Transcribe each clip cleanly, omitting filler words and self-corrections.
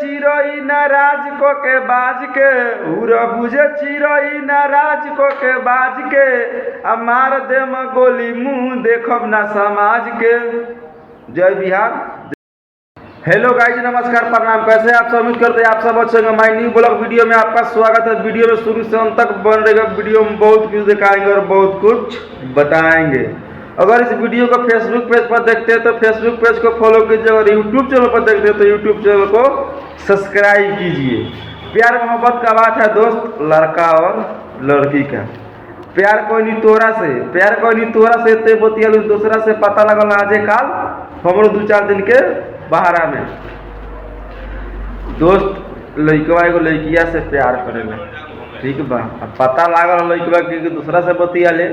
चिरई नाराज को के बाज के, उड़ बुझे चिरई नाराज को के बाज के, आ मार दे गोली मुंह देखब ना समाज के। जय बिहार। हेलो गाइज, नमस्कार, प्रणाम। कैसे आप सब? उम्मीद करते हैं आप सब अच्छे होंगे। हमारी न्यू ब्लॉग वीडियो में आपका स्वागत है। वीडियो में शुरू से अंत तक बन रहेगा। वीडियो में बहुत कुछ दिखाएंगे और बहुत कुछ बताएंगे। अगर इस वीडियो को फेसबुक पेज पर देखते हैं तो फेसबुक पेज को फॉलो कीजिए, और यूट्यूब चैनल पर देखते हैं तो यूट्यूब चैनल को सब्सक्राइब कीजिए। प्यार मोहब्बत का बात है दोस्त, लड़का और लड़की का। प्यार कोई नहीं तोरा से, प्यार कोई नहीं तोरा से, ते बतिया दूसरा से पता लगल आजे काल हमरो 2-4 दिन के बहारा में। दोस्त लड़कवा एगो लड़किया से प्यार करेला, ठीक बा। अब पता लागल लड़कवा के दूसरा से बतिया ले।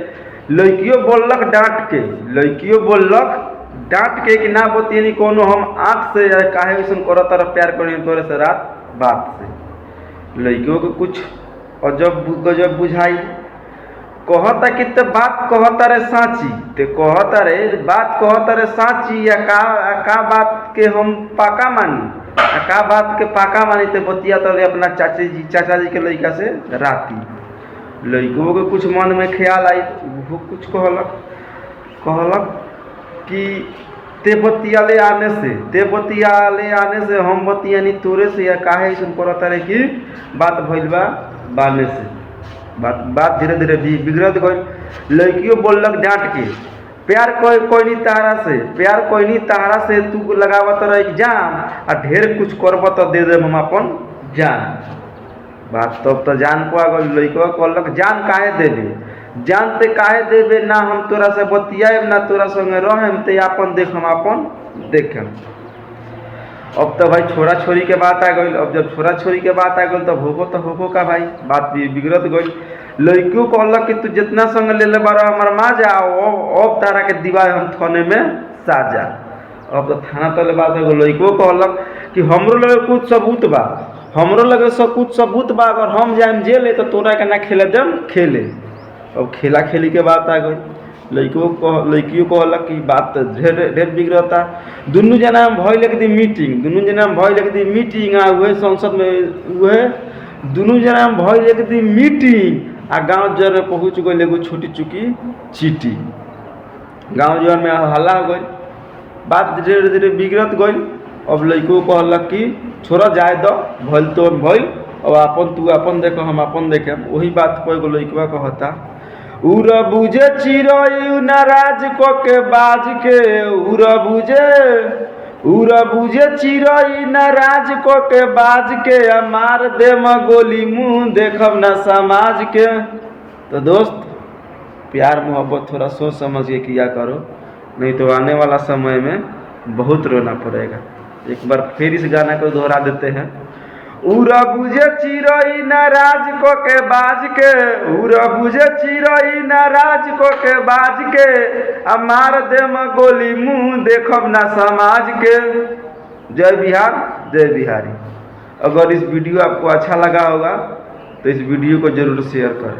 लड़कियों बोललक डांट के, लड़कियों बोललक डांट के कि ना बतियनी कोनो, हम आँख से काहे वैसन करत तरह प्यार करी तोरे से रात बात से। लड़कियों को कुछ अजब गजब बुझाई। कहता कि ते बात कहता रे साची, ते कहता रे बात कहता रे साची, या का बात के हम पाका मानी, का बात के पाका मानी। ते बतिया तो अपना चाचा जी के लड़का से राती। लड़कों के कुछ मन में ख्याल आई, वो कुछ कहलक कि ते बतिया ले आने से हम बतियानी तोरे से, या काहे ऐसा करता रे कि बात भइल बा बाने से। बात धीरे धीरे बिगड़त गई। लड़कियों बोललक डांट के, प्यार कोई नहीं तारा से, प्यार कोई नहीं तारा से, तू लगावत रह एग्जाम आ ढेर कुछ करब तो दे दे हम अपन जान। बात तब तो जान को आ गई। लड़का कहलक जान काहे देबे, जान ते काहे देबे ना, हम तोरा से बतियाएब ना तोरा संगे रहेम, ते अपन देख हम अपन देखेम। अब तो भाई छोरा छोरी के बात आ गई। अब जब छोरा छोरी के बात आ गई तो होको का भाई, बात भी बिगड़त गई। लड़कियों कहलक कि तू जितना संग ले ले बारा हमार माँ जाओ, अब तारा के दीवार हम थाने में साजा। अब तो थाना तले बात है। लड़कियों कहलक कि हमरो लगे कुछ सबूत बा, हमरो लगे कुछ सबूत बा, अगर हम जाए जेल तो तोरा के ना खेले देम खेले। अब खेला खेली के बात आ गई। लड़कियों कहलक कि बात ढेर बिगड़ता। दुनू जना भइल एक दिन मीटिंग, आ वह संसद में वह दुनू जना भइल एक दिन मीटिंग, आ गाँव जर में पहुँच गई एगो छोटी चुकी चीटी। गाँव जर में हल्ला हो गई, बात धीरे धीरे बिगड़त गई। अब लड़कों कहलक कि छोड़ा जाए दो, भइल तो भइल, अब तू अपन देखो हम अपन देखे। वही बात पर एगो लड़कवा कहता, उड़ बुझे चिरई नाराज को के बाज के, उड़ बुझे चिरई नाराज को के बाज के, मार दे गोली मुंह देखब ना समाज के। तो दोस्त प्यार मोहब्बत थोड़ा सोच समझ के किया करो, नहीं तो आने वाला समय में बहुत रोना पड़ेगा। एक बार फिर इस गाना को दोहरा देते हैं। उड़ बुझे चिरई नाराज को के बाज के, उड़ बुझे चिरई नाराज को के बाज के, आ मार दे गोली मुंह देखब ना समाज के। जय बिहार, जय बिहारी। अगर इस वीडियो आपको अच्छा लगा होगा तो इस वीडियो को जरूर शेयर करें।